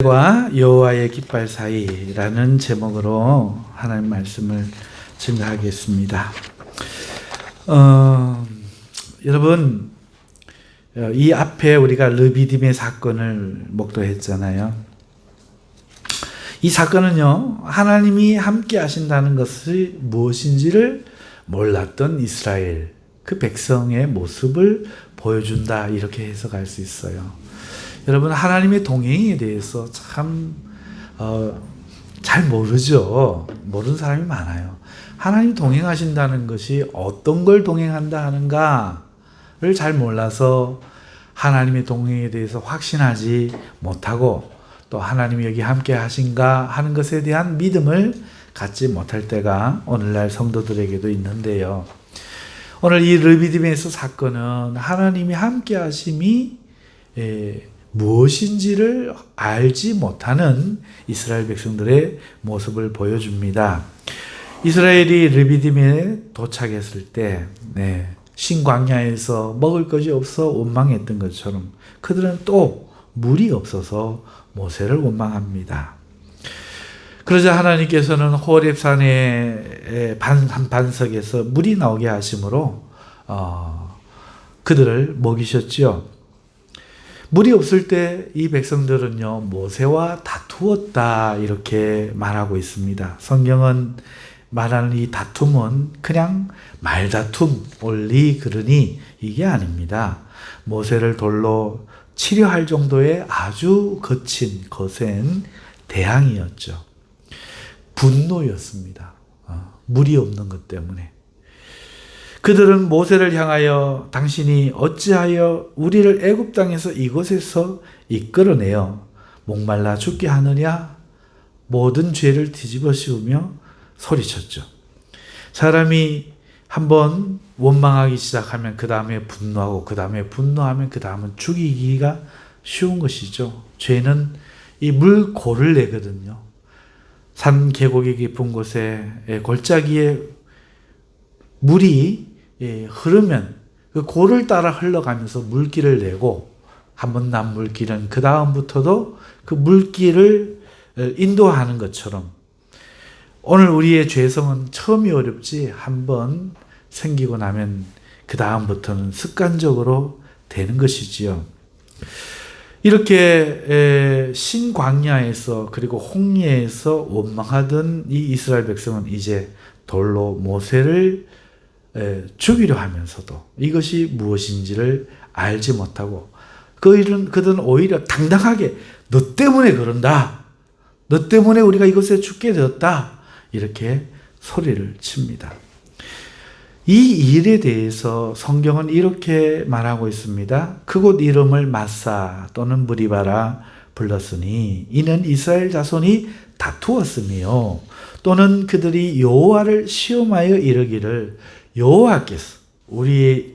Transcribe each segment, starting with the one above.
과 여호와의 깃발 사이라는 제목으로 하나님 말씀을 증거하겠습니다. 여러분, 이 앞에 우리가 르비딤의 사건을 목도했잖아요. 이 사건은요, 하나님이 함께 하신다는 것이 무엇인지를 몰랐던 이스라엘, 그 백성의 모습을 보여준다, 이렇게 해석할 수 있어요. 여러분, 하나님의 동행에 대해서 참 잘 모르죠. 모르는 사람이 많아요. 하나님 동행하신다는 것이 어떤 걸 동행한다 하는가를 잘 몰라서 하나님의 동행에 대해서 확신하지 못하고, 또 하나님이 여기 함께 하신가 하는 것에 대한 믿음을 갖지 못할 때가 오늘날 성도들에게도 있는데요. 오늘 이 르비딤에서 사건은 하나님이 함께 하심이 무엇인지를 알지 못하는 이스라엘 백성들의 모습을 보여줍니다. 이스라엘이 르비딤에 도착했을 때 신광야에서 먹을 것이 없어 원망했던 것처럼 그들은 또 물이 없어서 모세를 원망합니다. 그러자 하나님께서는 호렙산의 한 반석에서 물이 나오게 하심으로 그들을 먹이셨지요. 물이 없을 때 이 백성들은요, 모세와 다투었다, 이렇게 말하고 있습니다. 성경은 말하는 이 다툼은 그냥 말다툼, 올리 그러니 이게 아닙니다. 모세를 돌로 치려할 정도의 아주 거센 대항이었죠. 분노였습니다. 물이 없는 것 때문에. 그들은 모세를 향하여 당신이 어찌하여 우리를 애굽 땅에서 이곳에서 이끌어내어 목말라 죽게 하느냐, 모든 죄를 뒤집어 씌우며 소리쳤죠. 사람이 한번 원망하기 시작하면 그 다음에 분노하고, 그 다음에 분노하면 그 다음은 죽이기가 쉬운 것이죠. 죄는 이 물골을 내거든요. 산 계곡이 깊은 곳에 골짜기에 물이 흐르면 그 골을 따라 흘러가면서 물길을 내고, 한번 난 물길은 그 다음부터도 그 물길을 인도하는 것처럼 오늘 우리의 죄성은 처음이 어렵지 한번 생기고 나면 그 다음부터는 습관적으로 되는 것이지요. 이렇게 신광야에서 그리고 홍해에서 원망하던 이 이스라엘 백성은 이제 돌로 모세를 죽이려 하면서도 이것이 무엇인지를 알지 못하고, 그들은 오히려 당당하게 너 때문에 그런다, 너 때문에 우리가 이곳에 죽게 되었다, 이렇게 소리를 칩니다. 이 일에 대해서 성경은 이렇게 말하고 있습니다. 그곳 이름을 마사 또는 무리바라 불렀으니 이는 이스라엘 자손이 다투었으며, 또는 그들이 여호와를 시험하여 이르기를 여호와께서 우리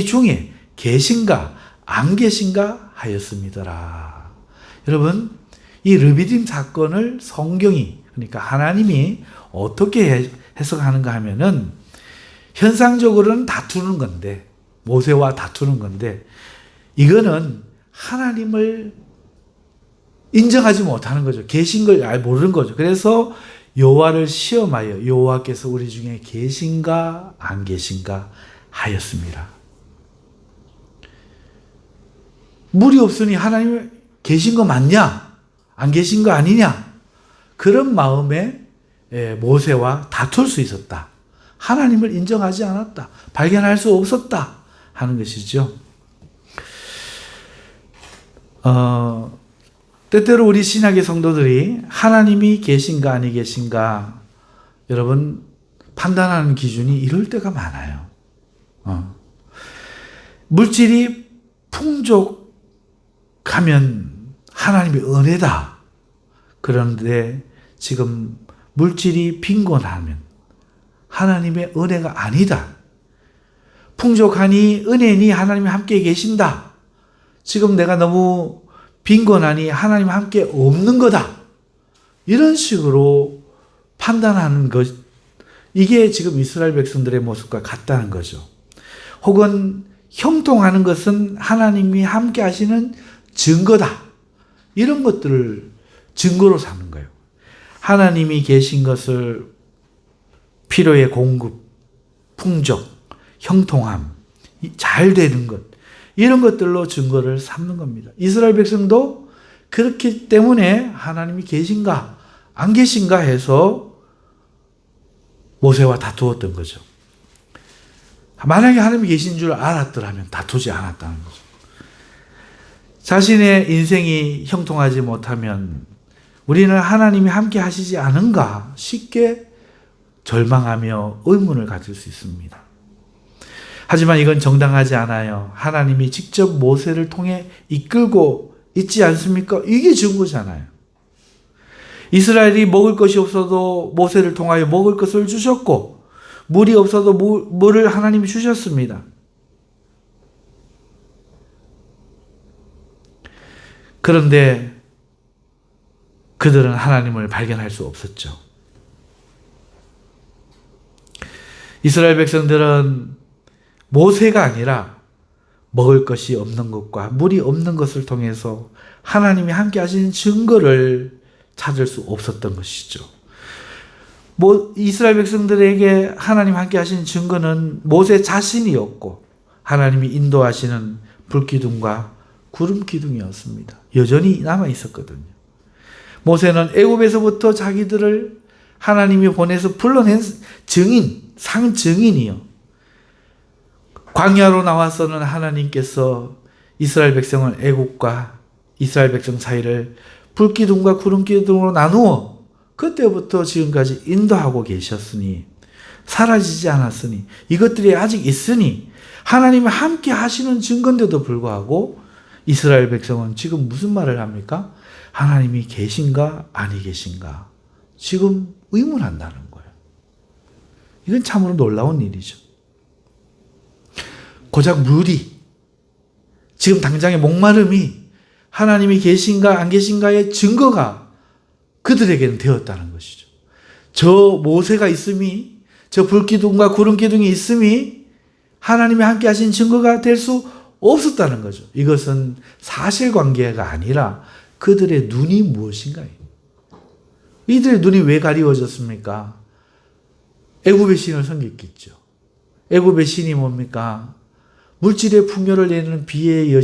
중에 계신가 안 계신가 하였습니다라. 여러분, 이 르비딤 사건을 성경이, 그러니까 하나님이 어떻게 해석하는가 하면은, 현상적으로는 다투는 건데, 모세와 다투는 건데, 이거는 하나님을 인정하지 못하는 거죠. 계신 걸 모르는 거죠. 그래서 여호와를 시험하여 여호와께서 우리 중에 계신가 안 계신가 하였습니다. 물이 없으니 하나님 계신 거 맞냐? 안 계신 거 아니냐? 그런 마음에 모세와 다툴 수 있었다. 하나님을 인정하지 않았다. 발견할 수 없었다 하는 것이죠. 때때로 우리 신약의 성도들이 하나님이 계신가 아니 계신가, 여러분, 판단하는 기준이 이럴 때가 많아요. 물질이 풍족하면 하나님의 은혜다. 그런데 지금 물질이 빈곤하면 하나님의 은혜가 아니다. 풍족하니 은혜니 하나님이 함께 계신다. 지금 내가 너무 빈곤하니 하나님 함께 없는 거다. 이런 식으로 판단하는 것, 이게 지금 이스라엘 백성들의 모습과 같다는 거죠. 혹은 형통하는 것은 하나님이 함께 하시는 증거다. 이런 것들을 증거로 삼는 거예요. 하나님이 계신 것을 필요의 공급, 풍족, 형통함, 잘 되는 것, 이런 것들로 증거를 삼는 겁니다. 이스라엘 백성도 그렇기 때문에 하나님이 계신가 안 계신가 해서 모세와 다투었던 거죠. 만약에 하나님이 계신 줄 알았더라면 다투지 않았다는 거죠. 자신의 인생이 형통하지 못하면 우리는 하나님이 함께 하시지 않은가 쉽게 절망하며 의문을 가질 수 있습니다. 하지만 이건 정당하지 않아요. 하나님이 직접 모세를 통해 이끌고 있지 않습니까? 이게 증거잖아요. 이스라엘이 먹을 것이 없어도 모세를 통하여 먹을 것을 주셨고, 물이 없어도 물을 하나님이 주셨습니다. 그런데 그들은 하나님을 발견할 수 없었죠. 이스라엘 백성들은 모세가 아니라 먹을 것이 없는 것과 물이 없는 것을 통해서 하나님이 함께 하시는 증거를 찾을 수 없었던 것이죠. 이스라엘 백성들에게 하나님 함께 하시는 증거는 모세 자신이었고 하나님이 인도하시는 불기둥과 구름기둥이었습니다. 여전히 남아 있었거든요. 모세는 애굽에서부터 자기들을 하나님이 보내서 불러낸 상증인이요. 광야로 나와서는 하나님께서 이스라엘 백성을 애굽과 이스라엘 백성 사이를 불기둥과 구름기둥으로 나누어 그때부터 지금까지 인도하고 계셨으니, 사라지지 않았으니, 이것들이 아직 있으니 하나님이 함께 하시는 증거인데도 불구하고 이스라엘 백성은 지금 무슨 말을 합니까? 하나님이 계신가 아니 계신가 지금 의문한다는 거예요. 이건 참으로 놀라운 일이죠. 고작 물이, 지금 당장의 목마름이 하나님이 계신가 안 계신가의 증거가 그들에게는 되었다는 것이죠. 저 모세가 있음이, 저 불기둥과 구름기둥이 있음이 하나님이 함께 하신 증거가 될 수 없었다는 거죠. 이것은 사실관계가 아니라 그들의 눈이 무엇인가요? 이들의 눈이 왜 가리워졌습니까? 애굽의 신을 섬겼겠죠. 애굽의 신이 뭡니까? 물질의 풍요를 내는 비의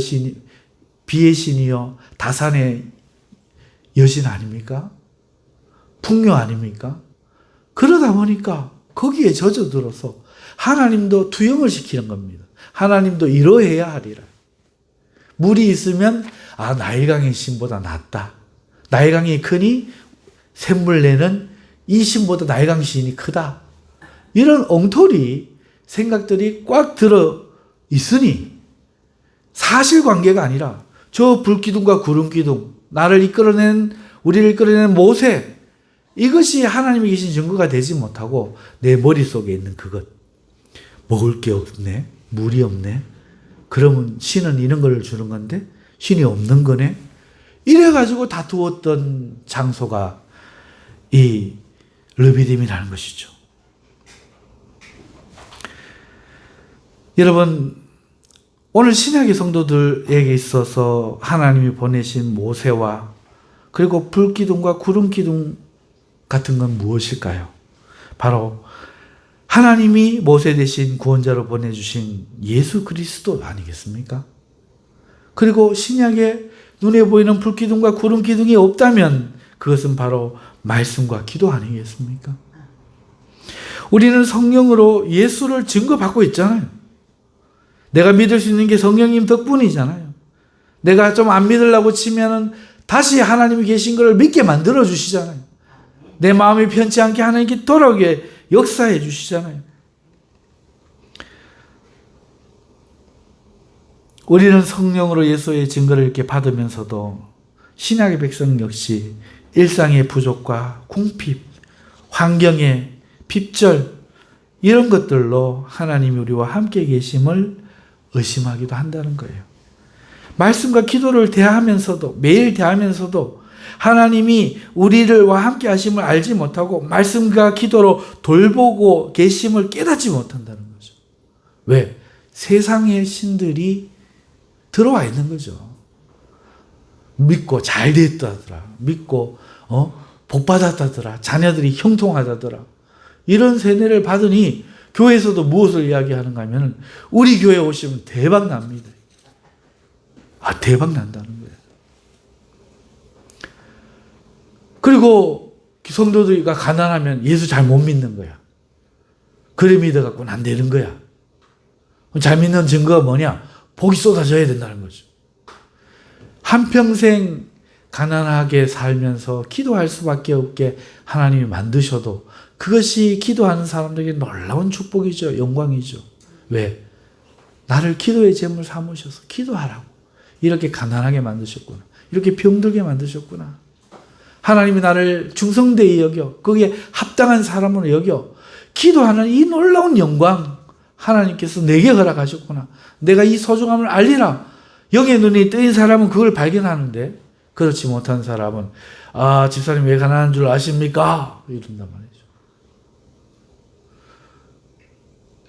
신이요, 다산의 여신 아닙니까? 풍요 아닙니까? 그러다 보니까 거기에 젖어들어서 하나님도 투영을 시키는 겁니다. 하나님도 이러해야 하리라. 물이 있으면 나일강의 신보다 낫다. 나일강이 크니 샘물 내는 이 신보다 나일강 신이 크다. 이런 엉터리 생각들이 꽉 들어 있으니 사실관계가 아니라 저 불기둥과 구름기둥, 우리를 이끌어낸 모세, 이것이 하나님이 계신 증거가 되지 못하고 내 머릿속에 있는 그것, 먹을 게 없네, 물이 없네, 그러면 신은 이런 걸 주는 건데 신이 없는 거네, 이래가지고 다투었던 장소가 이 르비딤이라는 것이죠. 여러분, 오늘 신약의 성도들에게 있어서 하나님이 보내신 모세와 그리고 불기둥과 구름기둥 같은 건 무엇일까요? 바로 하나님이 모세 대신 구원자로 보내주신 예수 그리스도 아니겠습니까? 그리고 신약에 눈에 보이는 불기둥과 구름기둥이 없다면 그것은 바로 말씀과 기도 아니겠습니까? 우리는 성령으로 예수를 증거받고 있잖아요. 내가 믿을 수 있는 게 성령님 덕분이잖아요. 내가 좀 안 믿으려고 치면은 다시 하나님이 계신 것을 믿게 만들어 주시잖아요. 내 마음이 편치 않게 하나님께 돌아오게 역사해 주시잖아요. 우리는 성령으로 예수의 증거를 이렇게 받으면서도 신약의 백성 역시 일상의 부족과 궁핍, 환경의 핍절, 이런 것들로 하나님이 우리와 함께 계심을 의심하기도 한다는 거예요. 말씀과 기도를 대하면서도, 매일 대하면서도 하나님이 우리와 함께 하심을 알지 못하고 말씀과 기도로 돌보고 계심을 깨닫지 못한다는 거죠. 왜? 세상의 신들이 들어와 있는 거죠. 믿고 잘 됐다더라. 믿고 복 받았다더라. 자녀들이 형통하다더라. 이런 세뇌를 받으니 교회에서도 무엇을 이야기하는가 하면 우리 교회 오시면 대박 납니다. 대박 난다는 거예요. 그리고 성도들이가 가난하면 예수 잘 못 믿는 거야. 그래 믿어갖고는 안 되는 거야. 잘 믿는 증거가 뭐냐? 복이 쏟아져야 된다는 거죠. 한평생 가난하게 살면서 기도할 수밖에 없게 하나님이 만드셔도 그것이 기도하는 사람들에게 놀라운 축복이죠. 영광이죠. 왜? 나를 기도의 제물 삼으셔서 기도하라고. 이렇게 가난하게 만드셨구나. 이렇게 병들게 만드셨구나. 하나님이 나를 중성되이 여겨 거기에 합당한 사람으로 여겨 기도하는 이 놀라운 영광 하나님께서 내게 허락하셨구나. 내가 이 소중함을 알리라. 영의 눈이 뜨인 사람은 그걸 발견하는데 그렇지 못한 사람은 집사님 왜 가난한 줄 아십니까? 이런단 말이죠.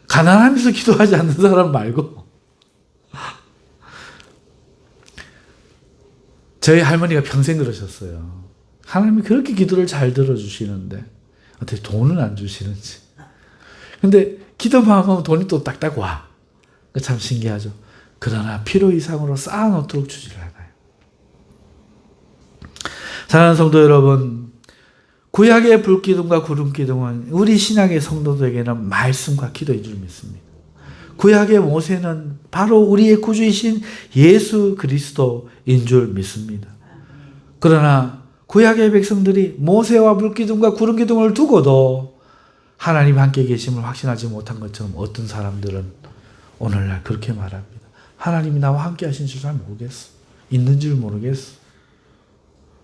가난하면서 기도하지 않는 사람 말고 저희 할머니가 평생 그러셨어요. 하나님이 그렇게 기도를 잘 들어주시는데 어떻게 돈은 안 주시는지. 근데 기도만 하면 돈이 또 딱딱 와. 참 신기하죠. 그러나 필요 이상으로 쌓아놓도록 주지를 않아요. 사랑하는 성도 여러분, 구약의 불기둥과 구름기둥은 우리 신약의 성도들에게는 말씀과 기도인 줄 믿습니다. 구약의 모세는 바로 우리의 구주이신 예수 그리스도인 줄 믿습니다. 그러나 구약의 백성들이 모세와 불기둥과 구름기둥을 두고도 하나님 함께 계심을 확신하지 못한 것처럼 어떤 사람들은 오늘날 그렇게 말합니다. 하나님이 나와 함께 하신 줄 잘 모르겠어. 있는 줄 모르겠어.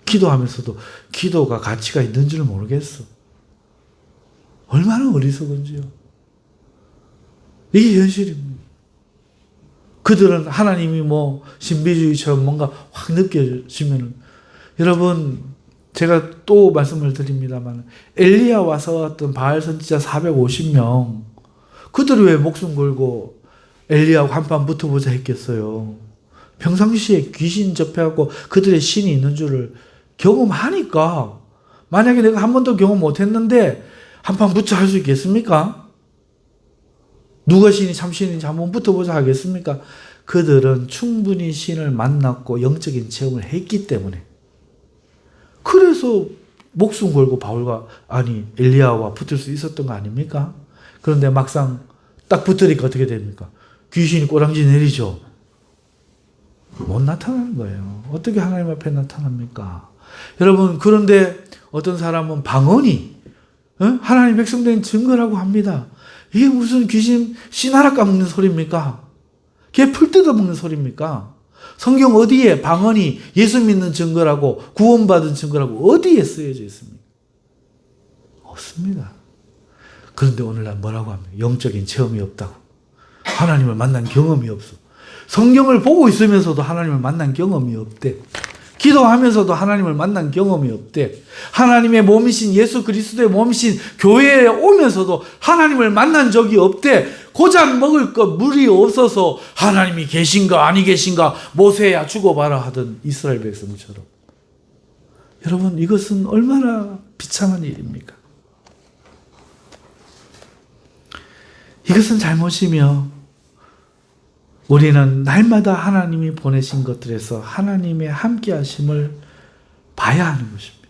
기도하면서도 기도가 가치가 있는 줄 모르겠어. 얼마나 어리석은지요. 이게 현실입니다. 그들은 하나님이 신비주의처럼 뭔가 확 느껴지면 여러분 제가 또 말씀을 드립니다만 엘리야 와서 왔던 바알 선지자 450명 그들이 왜 목숨 걸고 엘리야하고 한판 붙어보자 했겠어요. 평상시에 귀신 접해갖고 그들의 신이 있는 줄을 경험하니까 만약에 내가 한 번도 경험 못했는데 한판 붙자 할 수 있겠습니까? 누가 신이 참신인지 한번 붙어보자 하겠습니까? 그들은 충분히 신을 만났고 영적인 체험을 했기 때문에 그래서 목숨 걸고 바울과 엘리야와 붙을 수 있었던 거 아닙니까? 그런데 막상 딱 붙으니까 어떻게 됩니까? 귀신이 꼬랑지 내리죠. 못 나타나는 거예요. 어떻게 하나님 앞에 나타납니까? 여러분 그런데 어떤 사람은 방언이 하나님 백성된 증거라고 합니다. 이게 무슨 귀신 씨나라 까먹는 소리입니까? 걔 풀 뜯어먹는 소리입니까? 성경 어디에 방언이 예수 믿는 증거라고 구원받은 증거라고 어디에 쓰여져 있습니까? 없습니다. 그런데 오늘날 뭐라고 합니까? 영적인 체험이 없다고. 하나님을 만난 경험이 없어. 성경을 보고 있으면서도 하나님을 만난 경험이 없대. 기도하면서도 하나님을 만난 경험이 없대. 하나님의 몸이신 예수 그리스도의 몸이신 교회에 오면서도 하나님을 만난 적이 없대. 고작 먹을 것 물이 없어서 하나님이 계신가 아니 계신가 모세야 죽어봐라 하던 이스라엘 백성처럼. 여러분 이것은 얼마나 비참한 일입니까? 이것은 잘못이며 우리는 날마다 하나님이 보내신 것들에서 하나님의 함께하심을 봐야 하는 것입니다.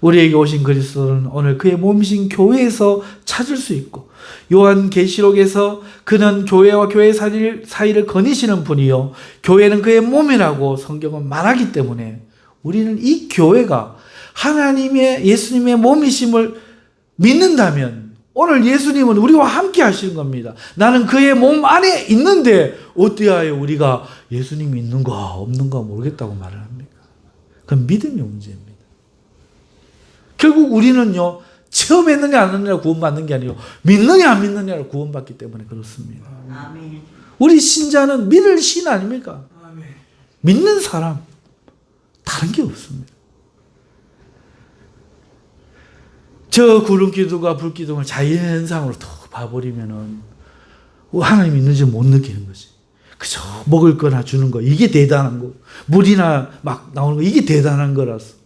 우리에게 오신 그리스도는 오늘 그의 몸이신 교회에서 찾을 수 있고 요한계시록에서 그는 교회와 교회 사이를 거니시는 분이요 교회는 그의 몸이라고 성경은 말하기 때문에 우리는 이 교회가 하나님의 예수님의 몸이심을 믿는다면 오늘 예수님은 우리와 함께 하시는 겁니다. 나는 그의 몸 안에 있는데 어찌하여 우리가 예수님이 있는가 없는가 모르겠다고 말을 합니까? 그건 믿음의 문제입니다. 결국 우리는요 체험했느냐 안 했느냐 구원받는 게 아니고 믿느냐 안 믿느냐를 구원받기 때문에 그렇습니다. 아멘. 우리 신자는 믿을 신 아닙니까? 아멘. 믿는 사람 다른 게 없습니다. 저 구름기둥과 불기둥을 자연현상으로 더 봐버리면은 하나님 있는지 못 느끼는 거지. 그저 먹을 거나 주는 거, 이게 대단한 거. 물이나 막 나오는 거, 이게 대단한 거라서.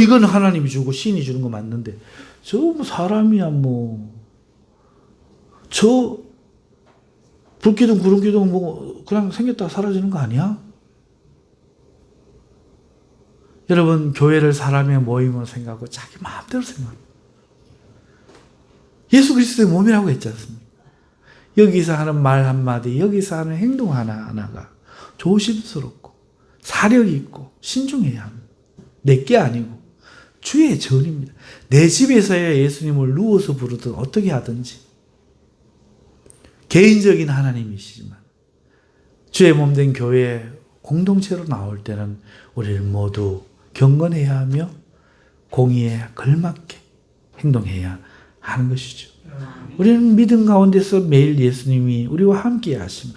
이건 하나님이 주고 신이 주는 거 맞는데, 저 뭐 사람이야 뭐. 저 불기둥 구름기둥 뭐 그냥 생겼다가 사라지는 거 아니야? 여러분, 교회를 사람의 모임으로 생각하고 자기 마음대로 생각합니다. 예수 그리스도의 몸이라고 했지 않습니까? 여기서 하는 말 한마디, 여기서 하는 행동 하나하나가 조심스럽고 사력 있고 신중해야 합니다. 내게 아니고 주의 전입니다. 내 집에서야 예수님을 누워서 부르든 어떻게 하든지 개인적인 하나님이시지만 주의 몸된 교회 공동체로 나올 때는 우리는 모두 경건해야 하며 공의에 걸맞게 행동해야 하는 것이죠. 우리는 믿음 가운데서 매일 예수님이 우리와 함께 하심을,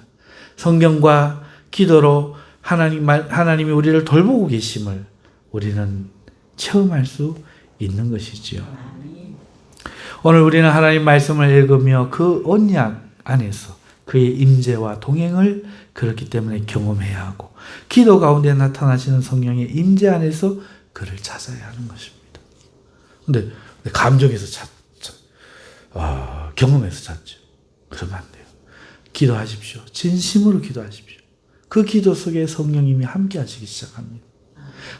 성경과 기도로 하나님이 우리를 돌보고 계심을 우리는 체험할 수 있는 것이지요. 오늘 우리는 하나님 말씀을 읽으며 그 언약 안에서 그의 임재와 동행을 그렇기 때문에 경험해야 하고, 기도 가운데 나타나시는 성령의 임재 안에서 그를 찾아야 하는 것입니다. 근데 감정에서 경험해서 찾죠. 그러면 안 돼요. 기도하십시오. 진심으로 기도하십시오. 그 기도 속에 성령님이 함께 하시기 시작합니다.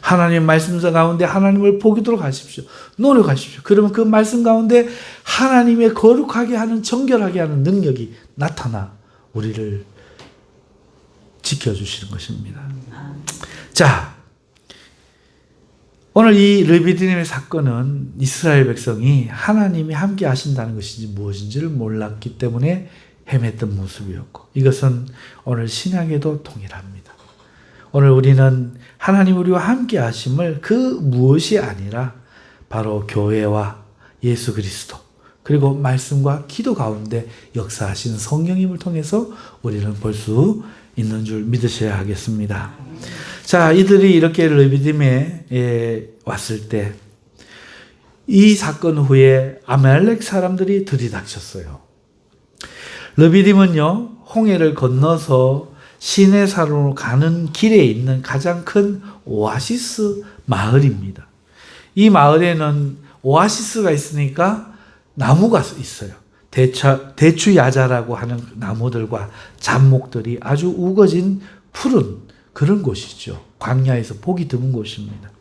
하나님 말씀서 가운데 하나님을 보기도록 하십시오. 노력하십시오. 그러면 그 말씀 가운데 하나님의 거룩하게 하는, 정결하게 하는 능력이 나타나 우리를 지켜주시는 것입니다. 자, 오늘 이 르비딤의 사건은 이스라엘 백성이 하나님이 함께 하신다는 것인지 무엇인지를 몰랐기 때문에 헤맸던 모습이었고, 이것은 오늘 신약에도 동일합니다. 오늘 우리는 하나님 우리와 함께 하심을 그 무엇이 아니라 바로 교회와 예수 그리스도, 그리고 말씀과 기도 가운데 역사하시는 성령님을 통해서 우리는 볼 수 있는 줄 믿으셔야 하겠습니다. 자, 이들이 이렇게 르비딤에 왔을 때 이 사건 후에 아말렉 사람들이 들이닥쳤어요. 르비딤은요, 홍해를 건너서 시내사로 가는 길에 있는 가장 큰 오아시스 마을입니다. 이 마을에는 오아시스가 있으니까 나무가 있어요. 대추야자라고 하는 나무들과 잡목들이 아주 우거진 푸른 그런 곳이죠. 광야에서 보기 드문 곳입니다.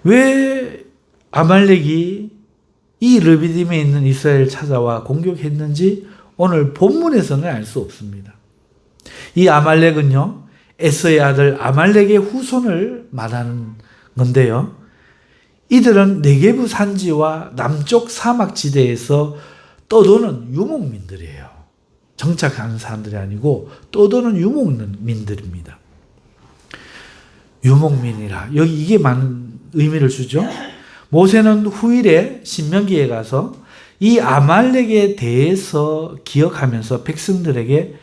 왜 아말렉이 이 르비딤에 있는 이스라엘을 찾아와 공격했는지 오늘 본문에서는 알 수 없습니다. 이 아말렉은요, 에서의 아들 아말렉의 후손을 말하는 건데요. 이들은 네게브 산지와 남쪽 사막지대에서 떠도는 유목민들이에요. 정착하는 사람들이 아니고 떠도는 유목민들입니다. 유목민이라, 여기 이게 많은 의미를 주죠. 모세는 후일에 신명기에 가서 이 아말렉에 대해서 기억하면서 백성들에게,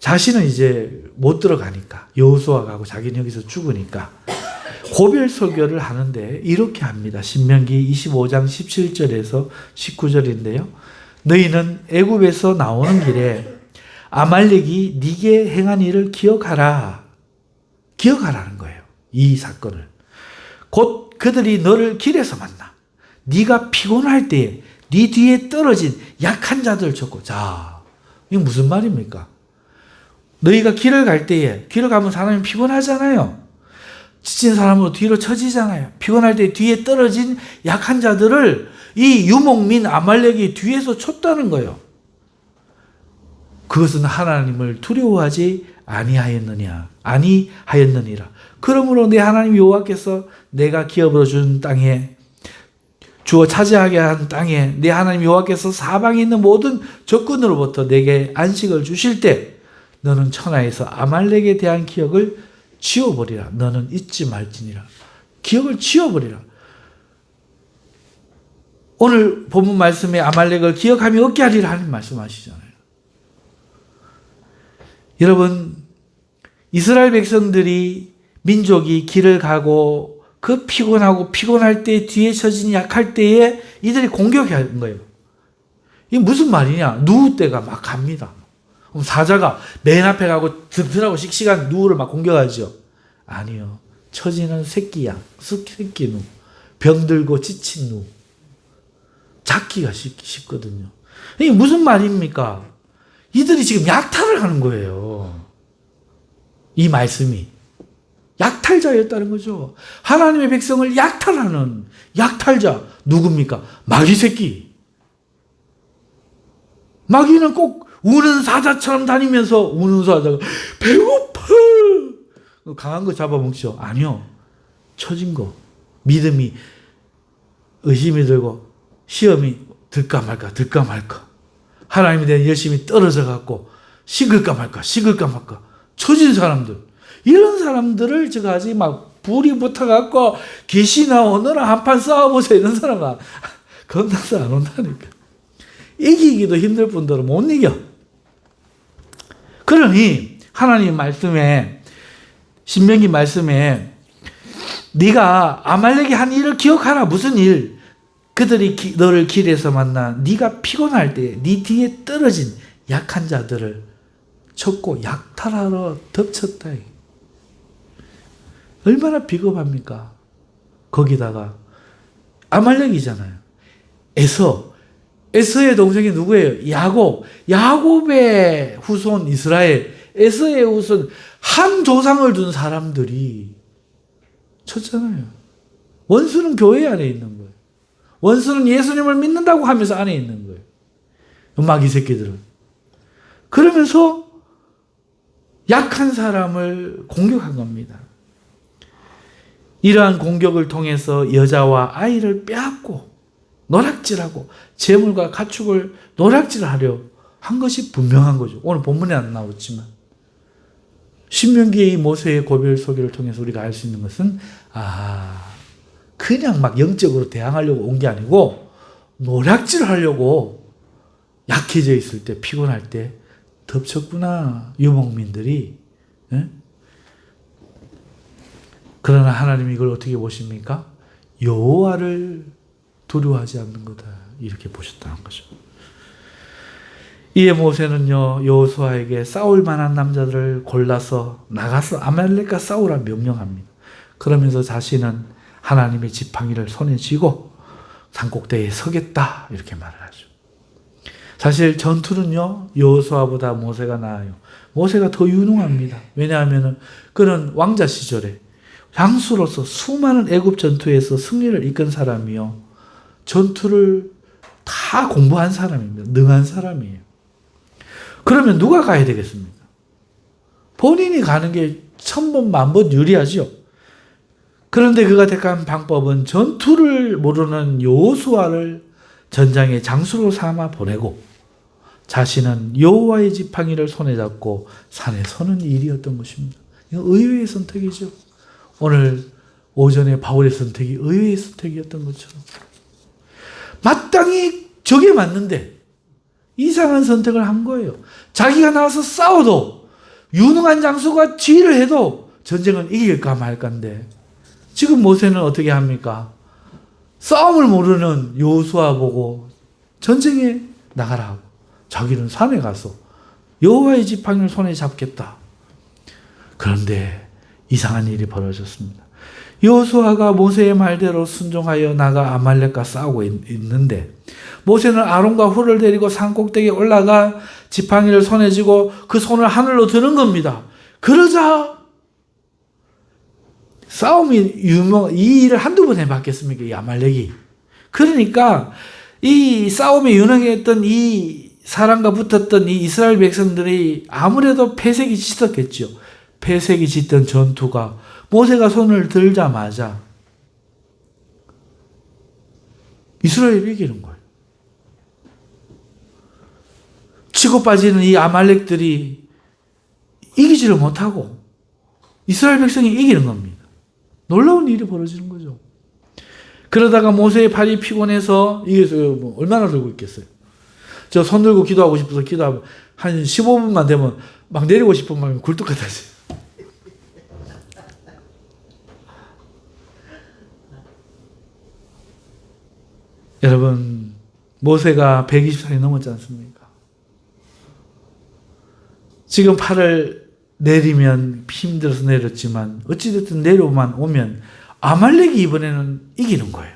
자신은 이제 못 들어가니까, 여호수아가 하고 자기는 여기서 죽으니까 고별 설교를 하는데 이렇게 합니다. 신명기 25장 17절에서 19절인데요. 너희는 애굽에서 나오는 길에 아말렉이 네게 행한 일을 기억하라. 기억하라는 거예요. 이 사건을. 곧 그들이 너를 길에서 만나 네가 피곤할 때에 네 뒤에 떨어진 약한 자들 쳤고. 자, 이게 무슨 말입니까? 너희가 길을 갈 때에, 길을 가면 사람이 피곤하잖아요. 지친 사람으로 뒤로 처지잖아요. 피곤할 때 뒤에 떨어진 약한 자들을 이 유목민 아말렉이 뒤에서 쳤다는 거예요. 그것은 하나님을 두려워하지 아니하였느니라. 그러므로 내 하나님 여호와께서 내가 기업으로 준 땅에, 주어 차지하게 한 땅에 내 하나님 여호와께서 사방에 있는 모든 적군으로부터 내게 안식을 주실 때 너는 천하에서 아말렉에 대한 기억을 지워버리라. 너는 잊지 말지니라. 기억을 지워버리라. 오늘 본문 말씀에 아말렉을 기억하며 얻게 하리라 하는 말씀하시잖아요. 여러분, 이스라엘 백성들이, 민족이 길을 가고 그 피곤할 때 뒤에 처진 약할 때에 이들이 공격한 거예요. 이게 무슨 말이냐? 누울 때가 막 갑니다. 그럼 사자가 맨 앞에 가고 든든하고 씩씩한 누를 막 공격하죠. 아니요. 처지는 새끼 양, 새끼 누, 병들고 지친 누. 잡기가 쉽거든요. 이게 무슨 말입니까? 이들이 지금 약탈을 하는 거예요. 이 말씀이. 약탈자였다는 거죠. 하나님의 백성을 약탈하는 약탈자. 누굽니까? 마귀 새끼. 마귀는 꼭 우는 사자처럼 다니면서 우는 사자가 배고파. 강한 거 잡아먹죠. 아니요. 처진 거. 믿음이 의심이 들고 시험이 들까 말까. 하나님에 대한 열심이 떨어져 갖고 식을까 말까. 처진 사람들. 이런 사람들을 제가 아직 막 불이 붙어갖고 귀신아 오너라 한판 싸워보세요. 이런 사람은 건너서 안 온다니까. 이기기도 힘들 뿐더러 못 이겨. 그러니 하나님 말씀에 신명기 말씀에 네가 아말렉이 한 일을 기억하라. 무슨 일? 그들이 너를 길에서 만나 네가 피곤할 때 네 뒤에 떨어진 약한 자들을 쳤고 약탈하러 덮쳤다. 얼마나 비겁합니까? 거기다가 아말렉이잖아요. 에서의 동생이 누구예요? 야곱의 후손 이스라엘, 에서의 후손 한 조상을 둔 사람들이 쳤잖아요. 원수는 교회 안에 있는 거예요. 원수는 예수님을 믿는다고 하면서 안에 있는 거예요. 마귀 새끼들은. 그러면서 약한 사람을 공격한 겁니다. 이러한 공격을 통해서 여자와 아이를 빼앗고 노략질하고 재물과 가축을 노략질하려 한 것이 분명한 거죠. 오늘 본문에 안 나왔지만 신명기의 모세의 고별 소개를 통해서 우리가 알 수 있는 것은 그냥 막 영적으로 대항하려고 온 게 아니고 노략질하려고 약해져 있을 때 피곤할 때 덮쳤구나 유목민들이. 예? 그러나 하나님이 이걸 어떻게 보십니까? 여호와를 두려워하지 않는 거다. 이렇게 보셨다는 거죠. 이에 모세는요, 여호수아에게 싸울 만한 남자들을 골라서 나가서 아말렉과 싸우라 명령합니다. 그러면서 자신은 하나님의 지팡이를 손에 쥐고 산꼭대기에 서겠다. 이렇게 말을 하죠. 사실 전투는요, 여호수아보다 모세가 나아요. 모세가 더 유능합니다. 왜냐하면 그는 왕자 시절에 장수로서 수많은 애굽 전투에서 승리를 이끈 사람이요. 전투를 다 공부한 사람입니다. 능한 사람이에요. 그러면 누가 가야 되겠습니까? 본인이 가는 게 1000번, 10,000번 유리하죠. 그런데 그가 택한 방법은 전투를 모르는 여호수아를 전장의 장수로 삼아 보내고 자신은 여호와의 지팡이를 손에 잡고 산에 서는 일이었던 것입니다. 이거 의외의 선택이죠. 오늘 오전에 바울의 선택이 의외의 선택이었던 것처럼 마땅히 저게 맞는데 이상한 선택을 한 거예요. 자기가 나와서 싸워도 유능한 장수가 지휘를 해도 전쟁은 이길까 말까인데 지금 모세는 어떻게 합니까? 싸움을 모르는 여호수아 보고 전쟁에 나가라 하고 자기는 산에 가서 여호와의 지팡이를 손에 잡겠다. 그런데 이상한 일이 벌어졌습니다. 여호수아가 모세의 말대로 순종하여 나가 아말렉과 싸우고 있는데 모세는 아론과 훌을 데리고 산꼭대기에 올라가 지팡이를 손에 쥐고 그 손을 하늘로 드는 겁니다. 그러자 싸움이 이 일을 한두 번 해봤겠습니까? 이 아말렉이. 그러니까 이 싸움에 유능했던 이 사람과 붙었던 이 이스라엘 백성들이 아무래도 패색이 짙었겠죠. 패색이 짙던 전투가 모세가 손을 들자마자 이스라엘이 이기는 거예요. 치고 빠지는 이 아말렉들이 이기지를 못하고 이스라엘 백성이 이기는 겁니다. 놀라운 일이 벌어지는 거죠. 그러다가 모세의 팔이 피곤해서 이게 뭐 얼마나 들고 있겠어요. 저 손 들고 기도하고 싶어서 기도하면 한 15분만 되면 막 내리고 싶은 마음이 굴뚝 같아져요. 여러분 모세가 120살이 넘었지 않습니까? 지금 팔을 내리면 힘들어서 내렸지만 어찌됐든 내려만 오면 아말렉이 이번에는 이기는 거예요.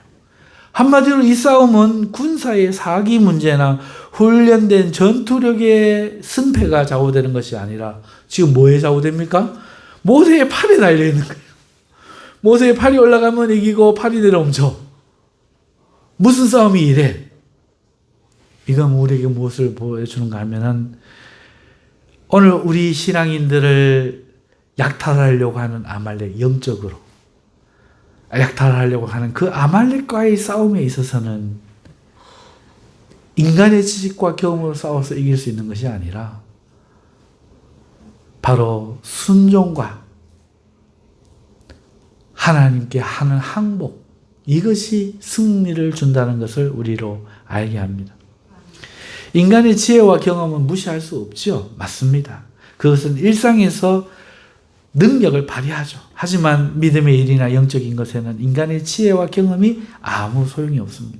한마디로 이 싸움은 군사의 사기 문제나 훈련된 전투력의 승패가 좌우되는 것이 아니라 지금 뭐에 좌우됩니까? 모세의 팔에 달려있는 거예요. 모세의 팔이 올라가면 이기고 팔이 내려오면 져. 무슨 싸움이 이래? 이건 우리에게 무엇을 보여주는가 하면은 오늘 우리 신앙인들을 약탈하려고 하는 아말렉, 영적으로 약탈하려고 하는 그 아말렉과의 싸움에 있어서는 인간의 지식과 경험으로 싸워서 이길 수 있는 것이 아니라 바로 순종과 하나님께 하는 항복, 이것이 승리를 준다는 것을 우리로 알게 합니다. 인간의 지혜와 경험은 무시할 수 없죠. 맞습니다. 그것은 일상에서 능력을 발휘하죠. 하지만 믿음의 일이나 영적인 것에는 인간의 지혜와 경험이 아무 소용이 없습니다.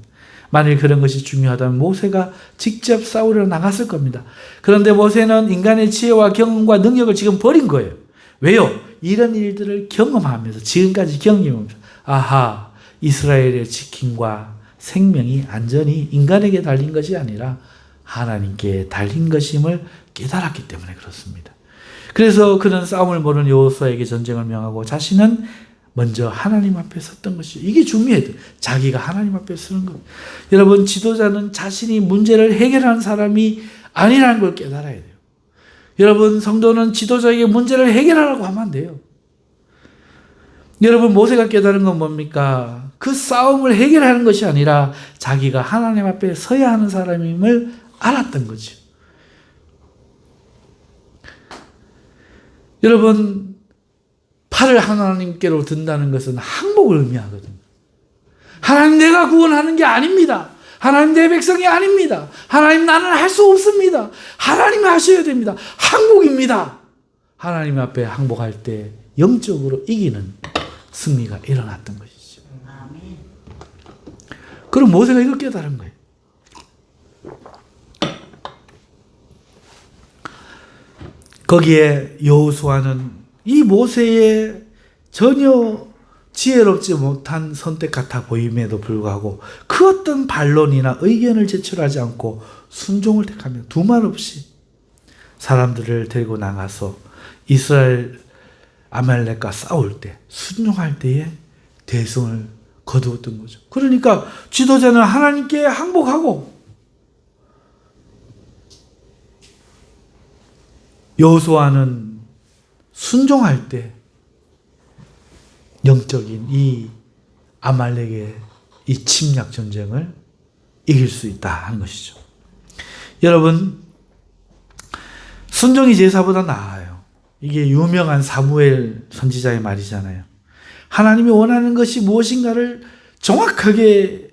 만일 그런 것이 중요하다면 모세가 직접 싸우러 나갔을 겁니다. 그런데 모세는 인간의 지혜와 경험과 능력을 지금 버린 거예요. 왜요? 이런 일들을 경험하면서, 지금까지 경험하면서, 아하, 이스라엘의 지킴과 생명이 안전히 인간에게 달린 것이 아니라 하나님께 달린 것임을 깨달았기 때문에 그렇습니다. 그래서 그는 싸움을 모르는 여호수아에게 전쟁을 명하고 자신은 먼저 하나님 앞에 섰던 것이죠. 이게 중요해요. 자기가 하나님 앞에 서는 것. 여러분, 지도자는 자신이 문제를 해결하는 사람이 아니라는 걸 깨달아야 돼요. 여러분, 성도는 지도자에게 문제를 해결하라고 하면 안 돼요. 여러분, 모세가 깨달은 건 뭡니까? 그 싸움을 해결하는 것이 아니라 자기가 하나님 앞에 서야 하는 사람임을 알았던 거죠. 여러분, 팔을 하나님께로 든다는 것은 항복을 의미하거든요. 하나님, 내가 구원하는 게 아닙니다. 하나님, 내 백성이 아닙니다. 하나님, 나는 할 수 없습니다. 하나님이 하셔야 됩니다. 항복입니다. 하나님 앞에 항복할 때 영적으로 이기는 승리가 일어났던 것이죠. 그럼 모세가 이걸 깨달은 거예요. 거기에 여호수아는 이 모세의 전혀 지혜롭지 못한 선택 같아 보임에도 불구하고 그 어떤 반론이나 의견을 제출하지 않고 순종을 택하며 두말 없이 사람들을 데리고 나가서 이스라엘 아말렉과 싸울 때, 순종할 때에 대승을 거두었던 거죠. 그러니까 지도자는 하나님께 항복하고 여호수아는 순종할 때 영적인 이 아말렉의 이 침략 전쟁을 이길 수 있다 하는 것이죠. 여러분, 순종이 제사보다 나아요. 이게 유명한 사무엘 선지자의 말이잖아요. 하나님이 원하는 것이 무엇인가를 정확하게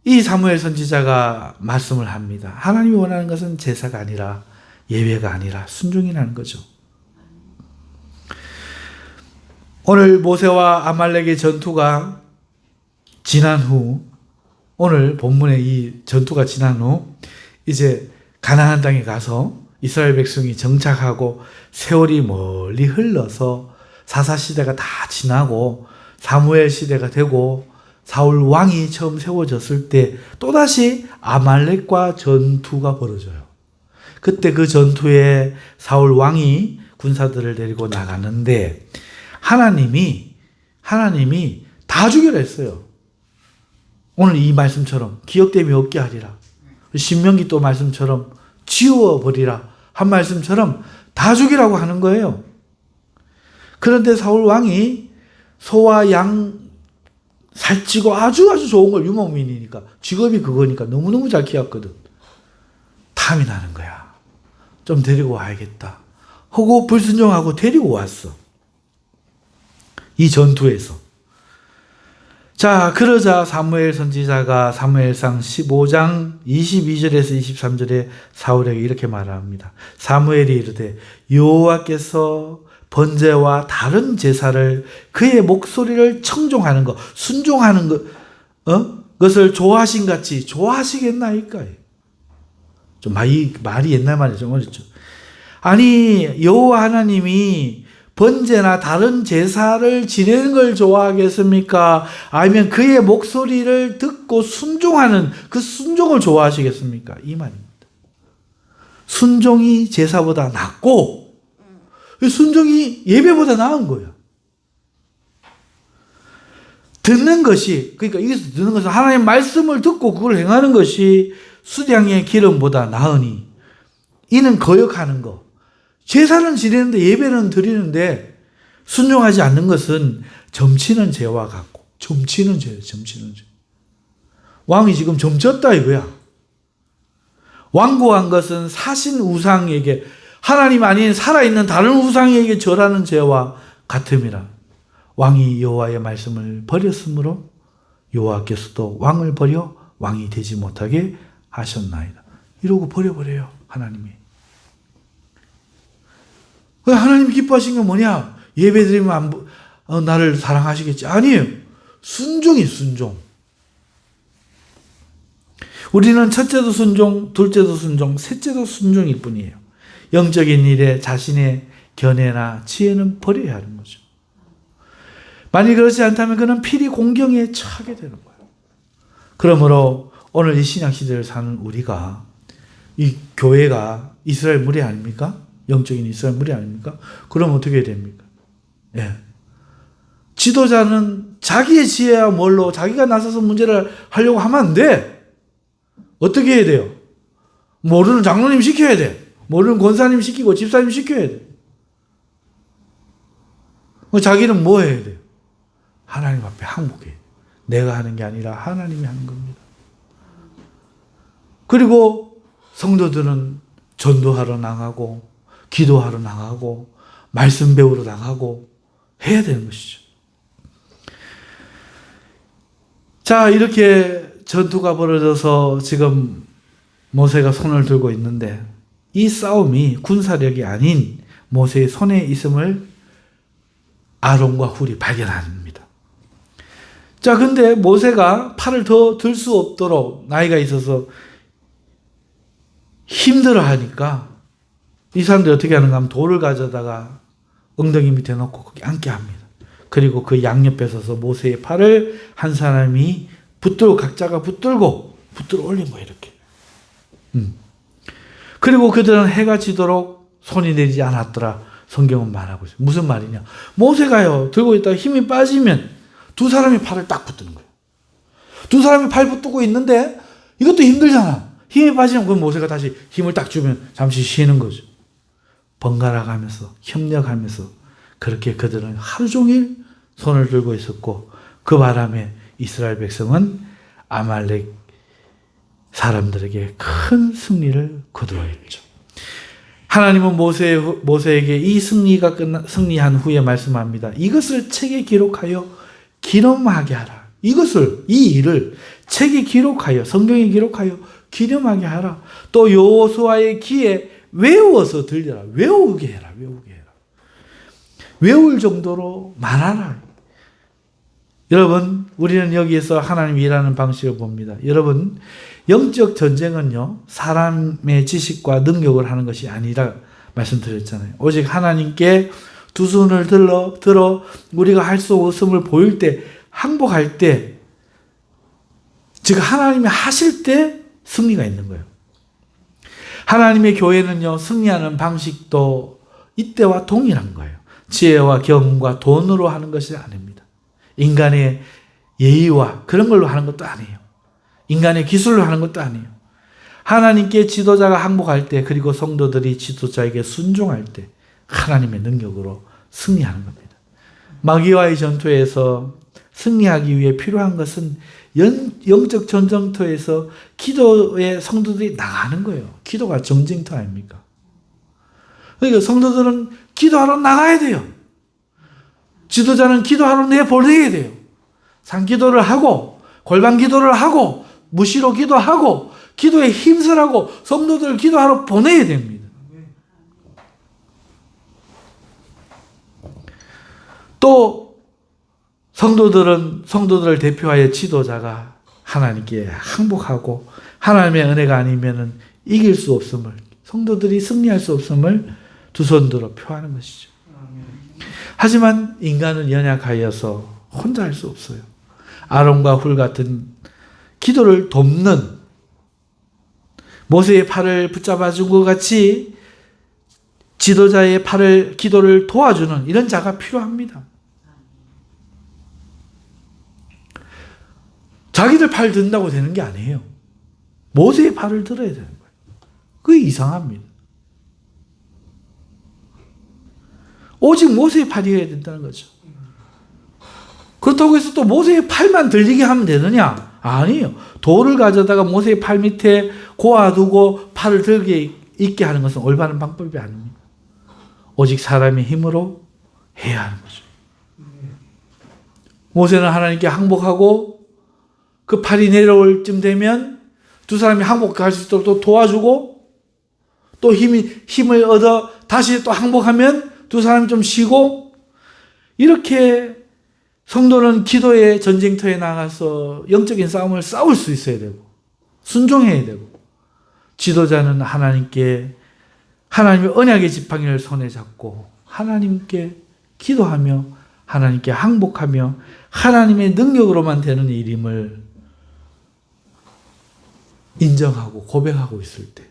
이 사무엘 선지자가 말씀을 합니다. 하나님이 원하는 것은 제사가 아니라, 예배가 아니라 순종이라는 거죠. 오늘 모세와 아말렉의 전투가 지난 후, 오늘 본문의 이 전투가 지난 후 이제 가나안 땅에 가서 이스라엘 백성이 정착하고 세월이 멀리 흘러서 사사시대가 다 지나고 사무엘 시대가 되고 사울 왕이 처음 세워졌을 때 또다시 아말렉과 전투가 벌어져요. 그때 그 전투에 사울 왕이 군사들을 데리고 나가는데 하나님이 다 죽여라 했어요. 오늘 이 말씀처럼 기억됨이 없게 하리라. 신명기 또 말씀처럼 지워버리라 한 말씀처럼 다 죽이라고 하는 거예요. 그런데 사울 왕이 소와 양 살찌고 아주 좋은 걸, 유목민이니까 직업이 그거니까 너무너무 잘 키웠거든. 탐이 나는 거야. 좀 데리고 와야겠다 하고 불순종하고 데리고 왔어. 이 전투에서. 자, 그러자 사무엘 선지자가 사무엘상 15장 22절에서 23절에 사울에게 이렇게 말합니다. 사무엘이 이르되 여호와께서 번제와 다른 제사를 그의 목소리를 청종하는 것, 순종하는 것, 그것을 좋아하신 같이 좋아하시겠나이까? 좀 말이 옛날 말이 좀 어렵죠. 아니 여호와 하나님이 번제나 다른 제사를 지내는 걸 좋아하겠습니까? 아니면 그의 목소리를 듣고 순종하는 그 순종을 좋아하시겠습니까? 이 말입니다. 순종이 제사보다 낫고 순종이 예배보다 나은 거예요. 듣는 것이, 그러니까 여기서 듣는 것은 하나님의 말씀을 듣고 그걸 행하는 것이 수량의 기름보다 나으니 이는 거역하는 거. 제사는 지내는데 예배는 드리는데 순종하지 않는 것은 점치는 죄와 같고, 점치는 죄. 왕이 지금 점쳤다 이거야. 완고한 것은 사신 우상에게, 하나님 아닌 살아있는 다른 우상에게 절하는 죄와 같음이라. 왕이 여호와의 말씀을 버렸으므로 여호와께서도 왕을 버려 왕이 되지 못하게 하셨나이다. 이러고 버려버려요, 하나님이. 하나님이 기뻐하신 게 뭐냐? 예배드리면 나를 사랑하시겠지. 아니에요. 순종이 순종. 우리는 첫째도 순종, 둘째도 순종, 셋째도 순종일 뿐이에요. 영적인 일에 자신의 견해나 지혜는 버려야 하는 거죠. 만일 그렇지 않다면 그는 필히 공경에 처하게 되는 거예요. 그러므로 오늘 이 신약시대를 사는 우리가, 이 교회가 이스라엘 무리 아닙니까? 영적인 이스라엘 무리 아닙니까? 그럼 어떻게 됩니까? 예. 지도자는 자기의 지혜야 뭘로 자기가 나서서 문제를 하려고 하면 안 돼. 어떻게 해야 돼요? 모르는 장로님 시켜야 돼. 모르는 권사님 시키고 집사님 시켜야 돼. 자기는 뭐 해야 돼요? 하나님 앞에 항복해야 돼요. 내가 하는 게 아니라 하나님이 하는 겁니다. 그리고 성도들은 전도하러 나가고 기도하러 나가고 말씀 배우러 나가고 해야 되는 것이죠. 자, 이렇게 전투가 벌어져서 지금 모세가 손을 들고 있는데 이 싸움이 군사력이 아닌 모세의 손에 있음을 아론과 훌이 발견합니다. 자, 근데 모세가 팔을 더 들 수 없도록 나이가 있어서 힘들어 하니까 이 사람들이 어떻게 하는가 하면 돌을 가져다가 엉덩이 밑에 놓고 거기 앉게 합니다. 그리고 그 양옆에 서서 모세의 팔을 한 사람이 붙들고 각자가 붙들어 올린 거예요, 이렇게. 그리고 그들은 해가 지도록 손이 내리지 않았더라. 성경은 말하고 있어요. 무슨 말이냐? 모세가요, 들고 있다가 힘이 빠지면 두 사람이 팔을 딱 붙드는 거예요. 두 사람이 팔 붙들고 있는데 이것도 힘들잖아. 힘이 빠지면 그 모세가 다시 힘을 딱 주면 잠시 쉬는 거죠. 번갈아 가면서 협력하면서 그렇게 그들은 하루 종일 손을 들고 있었고 그 바람에 이스라엘 백성은 아말렉 사람들에게 큰 승리를 거두었죠. 하나님은 모세에게 이 승리한 후에 말씀합니다. 이것을 책에 기록하여 기념하게 하라. 이 일을 책에 기록하여, 성경에 기록하여 기념하게 하라. 또 여호수아의 귀에 외워서 들려라. 외우게 해라. 외울 정도로 말하라. 여러분, 우리는 여기에서 하나님이 일하는 방식을 봅니다. 여러분, 영적 전쟁은요, 사람의 지식과 능력을 하는 것이 아니라 말씀드렸잖아요. 오직 하나님께 두 손을 들어 우리가 할 수 없음을 보일 때, 항복할 때, 즉 하나님이 하실 때 승리가 있는 거예요. 하나님의 교회는요, 승리하는 방식도 이때와 동일한 거예요. 지혜와 경과 돈으로 하는 것이 아닙니다. 인간의 예의와 그런 걸로 하는 것도 아니에요. 인간의 기술로 하는 것도 아니에요. 하나님께 지도자가 항복할 때, 그리고 성도들이 지도자에게 순종할 때 하나님의 능력으로 승리하는 겁니다. 마귀와의 전투에서 승리하기 위해 필요한 것은 영적 전쟁터에서 기도의 성도들이 나가는 거예요. 기도가 전쟁터 아닙니까? 그러니까 성도들은 기도하러 나가야 돼요. 지도자는 기도하러 내보내야 돼요. 산기도를 하고 골방 기도를 하고 무시로 기도하고 기도에 힘쓰라고 성도들을 기도하러 보내야 됩니다. 또 성도들을 대표하여 지도자가 하나님께 항복하고 하나님의 은혜가 아니면은 이길 수 없음을, 성도들이 승리할 수 없음을 두 손 들어 표하는 것이죠. 하지만 인간은 연약하여서 혼자 할 수 없어요. 아론과 훌 같은 기도를 돕는, 모세의 팔을 붙잡아 준 것 같이 지도자의 기도를 도와주는 이런 자가 필요합니다. 자기들 팔 든다고 되는 게 아니에요. 모세의 팔을 들어야 되는 거예요. 그게 이상합니다. 오직 모세의 팔이어야 된다는 거죠. 그렇다고 해서 또 모세의 팔만 들리게 하면 되느냐? 아니에요. 돌을 가져다가 모세의 팔 밑에 고아두고 팔을 들게 있게 하는 것은 올바른 방법이 아닙니다. 오직 사람의 힘으로 해야 하는 거죠. 모세는 하나님께 항복하고 그 팔이 내려올 쯤 되면 두 사람이 항복할 수 있도록 또 도와주고, 또 힘을 얻어 다시 또 항복하면 두 사람이 좀 쉬고, 이렇게 성도는 기도의 전쟁터에 나가서 영적인 싸움을 싸울 수 있어야 되고 순종해야 되고, 지도자는 하나님의 언약의 지팡이를 손에 잡고 하나님께 기도하며 하나님께 항복하며 하나님의 능력으로만 되는 일임을 인정하고 고백하고 있을 때,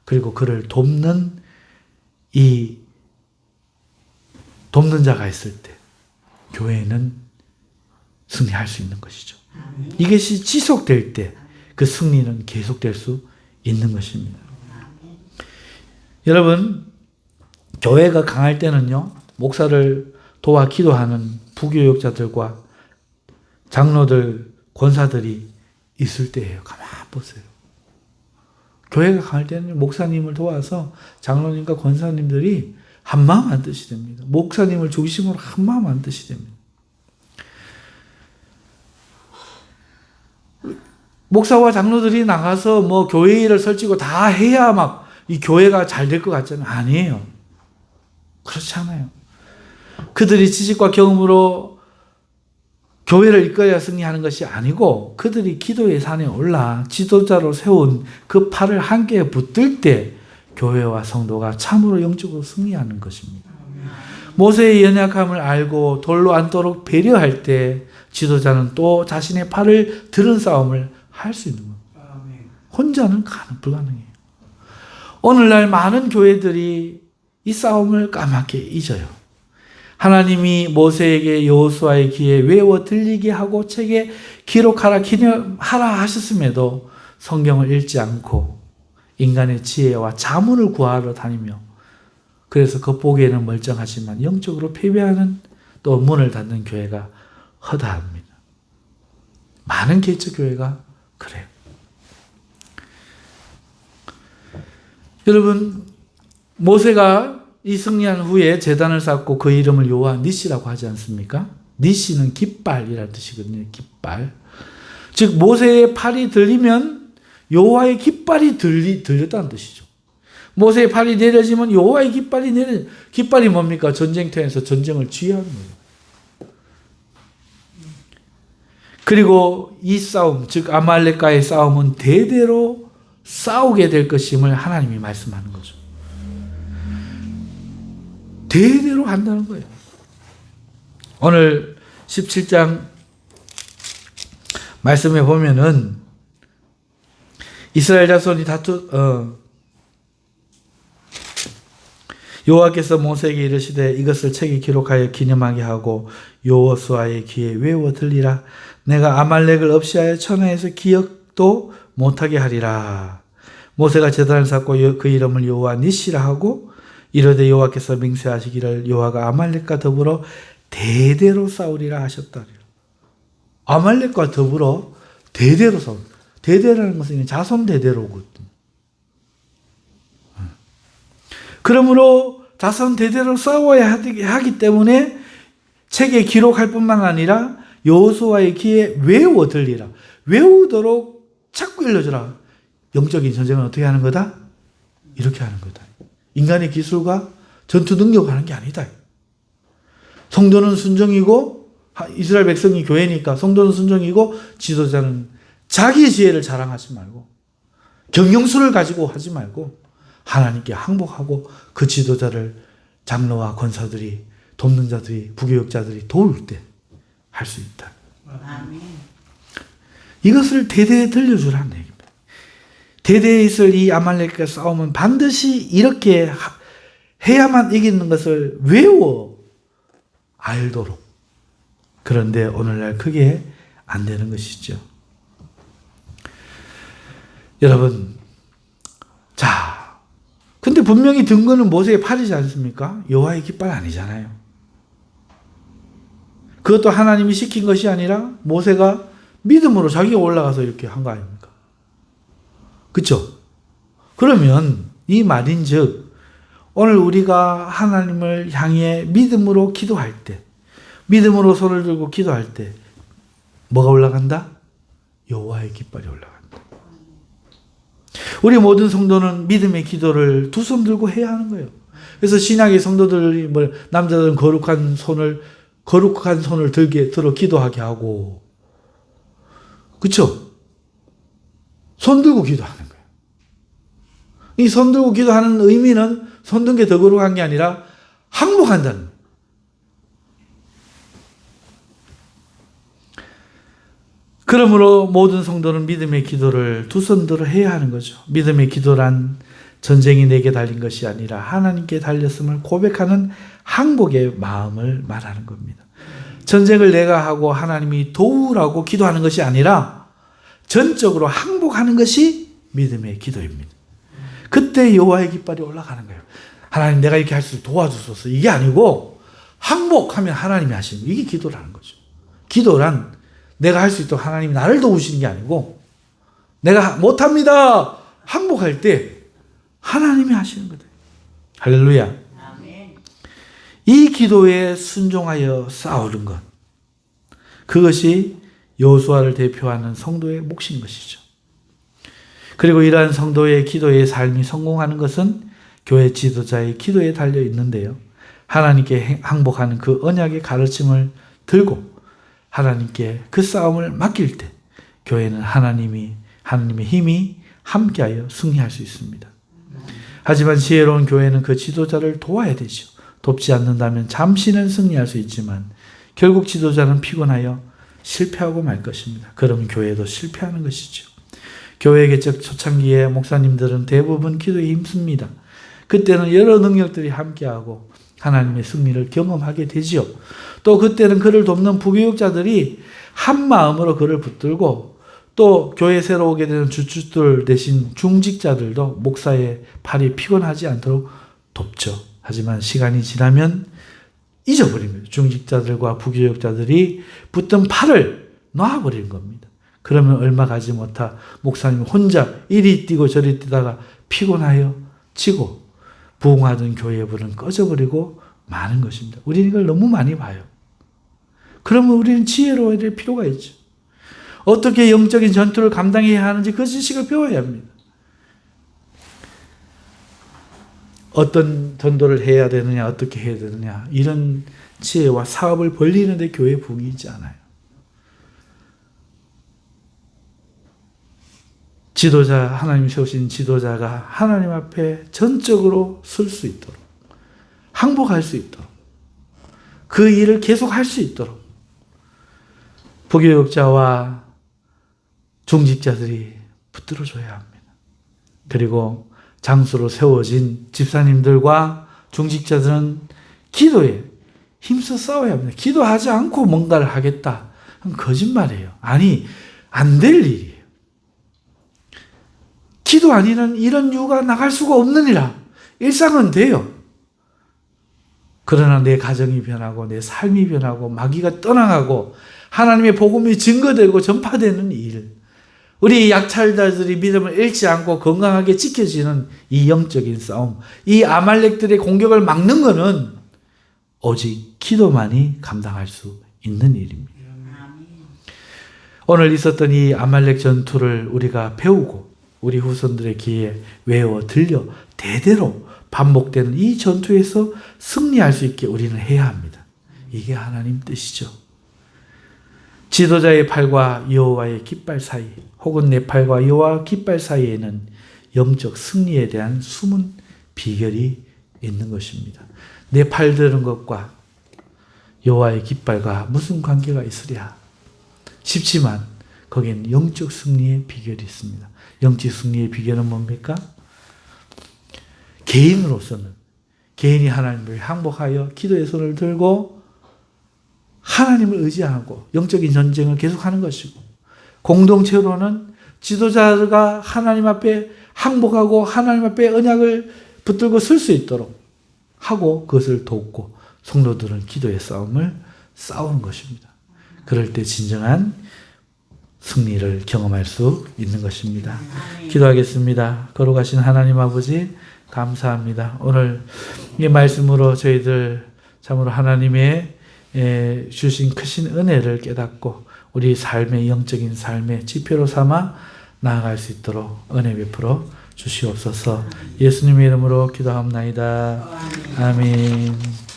그리고 그를 돕는 자가 있을 때 교회는 승리할 수 있는 것이죠. 이것이 지속될 때 그 승리는 계속될 수 있는 것입니다. 여러분, 교회가 강할 때는요, 목사를 도와 기도하는 부교육자들과 장로들, 권사들이 있을 때예요. 가만 보세요. 교회가 강할 때는 목사님을 도와서 장로님과 권사님들이 한마음 한 뜻이 됩니다. 목사님을 중심으로 한마음 한 뜻이 됩니다. 목사와 장로들이 나가서 뭐 교회 일을 설치고 다 해야 막 이 교회가 잘 될 것 같잖아요. 아니에요. 그렇지 않아요. 그들이 지식과 경험으로 교회를 이끌어야 승리하는 것이 아니고, 그들이 기도의 산에 올라 지도자로 세운 그 팔을 함께 붙들 때 교회와 성도가 참으로 영적으로 승리하는 것입니다. 모세의 연약함을 알고 돌로 앉도록 배려할 때 지도자는 또 자신의 팔을 드는 싸움을 할 수 있는 겁니다. 혼자는 불가능해요. 오늘날 많은 교회들이 이 싸움을 까맣게 잊어요. 하나님이 모세에게 여호수아의 귀에 외워 들리게 하고 책에 기록하라 기념하라 하셨음에도 성경을 읽지 않고 인간의 지혜와 자문을 구하러 다니며, 그래서 겉보기에는 멀쩡하지만 영적으로 패배하는, 또 문을 닫는 교회가 허다합니다. 많은 개척 교회가 그래요. 여러분, 모세가 이 승리한 후에 제단을 쌓고 그 이름을 여호와 니시라고 하지 않습니까? 니시는 깃발이라는 뜻이거든요. 깃발. 즉 모세의 팔이 들리면 여호와의 깃발이 들렸다는 뜻이죠. 모세의 팔이 내려지면 여호와의 깃발이 깃발이 뭡니까? 전쟁터에서 전쟁을 지휘하는 거예요. 그리고 이 싸움, 즉 아말렉과의 싸움은 대대로 싸우게 될 것임을 하나님이 말씀하는 거죠. 대대로 한다는 거예요. 오늘 17장 말씀에 보면은 이스라엘 자손이 여호와께서 모세에게 이르시되 이것을 책에 기록하여 기념하게 하고 여호수아의 귀에 외워 들리라. 내가 아말렉을 없이하여 천하에서 기억도 못하게 하리라. 모세가 제단을 쌓고 그 이름을 여호와 니시라 하고 이르되 여호와께서 맹세하시기를 여호와가 아말렉과 더불어 대대로 싸우리라 하셨다. 아말렉과 더불어 대대로 싸우. 대대라는 것은 자손 대대로거든. 그러므로 자손 대대로 싸워야 하기 때문에 책에 기록할 뿐만 아니라 여호수아의 귀에 외워 들리라. 외우도록 자꾸 일러주라. 영적인 전쟁은 어떻게 하는 거다? 이렇게 하는 거다. 인간의 기술과 전투 능력을 하는 게 아니다. 성도는 순종이고, 이스라엘 백성이 교회니까 성도는 순종이고, 지도자는 자기의 지혜를 자랑하지 말고 경영수를 가지고 하지 말고 하나님께 항복하고 그 지도자를 장로와 권사들이, 돕는 자들이, 부교역자들이 도울 때 할 수 있다. 아멘. 이것을 대대에 들려주라는 얘기입니다. 대대에 있을 이 아말렉과 싸움은 반드시 이렇게 해야만 이기는 것을 외워 알도록. 그런데 오늘날 그게 안 되는 것이죠. 여러분, 자, 근데 분명히 등거는 모세의 팔이지 않습니까? 여호와의 깃발 아니잖아요. 그것도 하나님이 시킨 것이 아니라 모세가 믿음으로 자기가 올라가서 이렇게 한 거 아닙니까? 그렇죠? 그러면 이 말인즉 오늘 우리가 하나님을 향해 믿음으로 기도할 때, 믿음으로 손을 들고 기도할 때 뭐가 올라간다? 여호와의 깃발이 올라간다. 우리 모든 성도는 믿음의 기도를 두 손 들고 해야 하는 거예요. 그래서 신약의 성도들이 남자들은 거룩한 손을 들어 기도하게 하고, 그쵸? 손 들고 기도하는 거예요. 이 손 들고 기도하는 의미는 손 든 게 더 거룩한 게 아니라 항복한다는 거예요. 그러므로 모든 성도는 믿음의 기도를 두 손 들어 해야 하는 거죠. 믿음의 기도란 전쟁이 내게 달린 것이 아니라 하나님께 달렸음을 고백하는 항복의 마음을 말하는 겁니다. 전쟁을 내가 하고 하나님이 도우라고 기도하는 것이 아니라 전적으로 항복하는 것이 믿음의 기도입니다. 그때 여호와의 깃발이 올라가는 거예요. 하나님, 내가 이렇게 할 수 있도록 도와주소서. 이게 아니고 항복하면 하나님이 하시는 거예요. 이게 기도라는 거죠. 기도란 내가 할 수 있도록 하나님이 나를 도우시는 게 아니고, 내가 못합니다 항복할 때 하나님이 하시는 거다. 할렐루야. 아멘. 이 기도에 순종하여 싸우는 것, 그것이 여호수아를 대표하는 성도의 몫인 것이죠. 그리고 이러한 성도의 기도의 삶이 성공하는 것은 교회 지도자의 기도에 달려 있는데요. 하나님께 항복하는 그 언약의 가르침을 들고 하나님께 그 싸움을 맡길 때 교회는 하나님의 힘이 함께하여 승리할 수 있습니다. 하지만 지혜로운 교회는 그 지도자를 도와야 되죠. 돕지 않는다면 잠시는 승리할 수 있지만 결국 지도자는 피곤하여 실패하고 말 것입니다. 그러면 교회도 실패하는 것이죠. 교회 개척 초창기에 목사님들은 대부분 기도에 힘씁니다. 그때는 여러 능력들이 함께하고 하나님의 승리를 경험하게 되지요. 또 그때는 그를 돕는 부교육자들이 한 마음으로 그를 붙들고, 또 교회 새로 오게 되는 주축들 대신 중직자들도 목사의 팔이 피곤하지 않도록 돕죠. 하지만 시간이 지나면 잊어버립니다. 중직자들과 부교육자들이 붙든 팔을 놔버리는 겁니다. 그러면 얼마 가지 못하 목사님 혼자 이리 뛰고 저리 뛰다가 피곤하여 지고 부흥하던 교회의 불은 꺼져버리고 마는 것입니다. 우리는 이걸 너무 많이 봐요. 그러면 우리는 지혜로워야 될 필요가 있죠. 어떻게 영적인 전투를 감당해야 하는지 그 지식을 배워야 합니다. 어떤 전도를 해야 되느냐, 어떻게 해야 되느냐, 이런 지혜와 사업을 벌리는데 교회에 부응이 있지 않아요. 지도자, 하나님 세우신 지도자가 하나님 앞에 전적으로 설 수 있도록, 항복할 수 있도록, 그 일을 계속할 수 있도록 부교육자와 중직자들이 붙들어줘야 합니다. 그리고 장수로 세워진 집사님들과 중직자들은 기도에 힘써 싸워야 합니다. 기도하지 않고 뭔가를 하겠다. 그건 거짓말이에요. 아니, 안 될 일이에요. 기도 아니는 이런 이유가 나갈 수가 없느니라. 일상은 돼요. 그러나 내 가정이 변하고 내 삶이 변하고 마귀가 떠나가고 하나님의 복음이 증거되고 전파되는 일, 우리 약탈자들이 믿음을 잃지 않고 건강하게 지켜지는 이 영적인 싸움, 이 아말렉들의 공격을 막는 것은 오직 기도만이 감당할 수 있는 일입니다. 오늘 있었던 이 아말렉 전투를 우리가 배우고 우리 후손들의 귀에 외워 들려 대대로 반복되는 이 전투에서 승리할 수 있게 우리는 해야 합니다. 이게 하나님 뜻이죠. 지도자의 팔과 여호와의 깃발 사이, 혹은 내 팔과 여호와 깃발 사이에는 영적 승리에 대한 숨은 비결이 있는 것입니다. 내 팔 드는 것과 여호와의 깃발과 무슨 관계가 있으랴? 쉽지만 거기에는 영적 승리의 비결이 있습니다. 영적 승리의 비결은 뭡니까? 개인으로서는 개인이 하나님을 항복하여 기도의 손을 들고 하나님을 의지하고 영적인 전쟁을 계속하는 것이고, 공동체로는 지도자가 하나님 앞에 항복하고 하나님 앞에 언약을 붙들고 설 수 있도록 하고 그것을 돕고, 성도들은 기도의 싸움을 싸우는 것입니다. 그럴 때 진정한 승리를 경험할 수 있는 것입니다. 기도하겠습니다. 거룩하신 하나님 아버지, 감사합니다. 오늘 이 말씀으로 저희들 참으로 하나님의 주신 크신 은혜를 깨닫고 우리 삶의 영적인 삶의 지표로 삼아 나아갈 수 있도록 은혜 베풀어 주시옵소서. 예수님의 이름으로 기도합나이다. 아멘.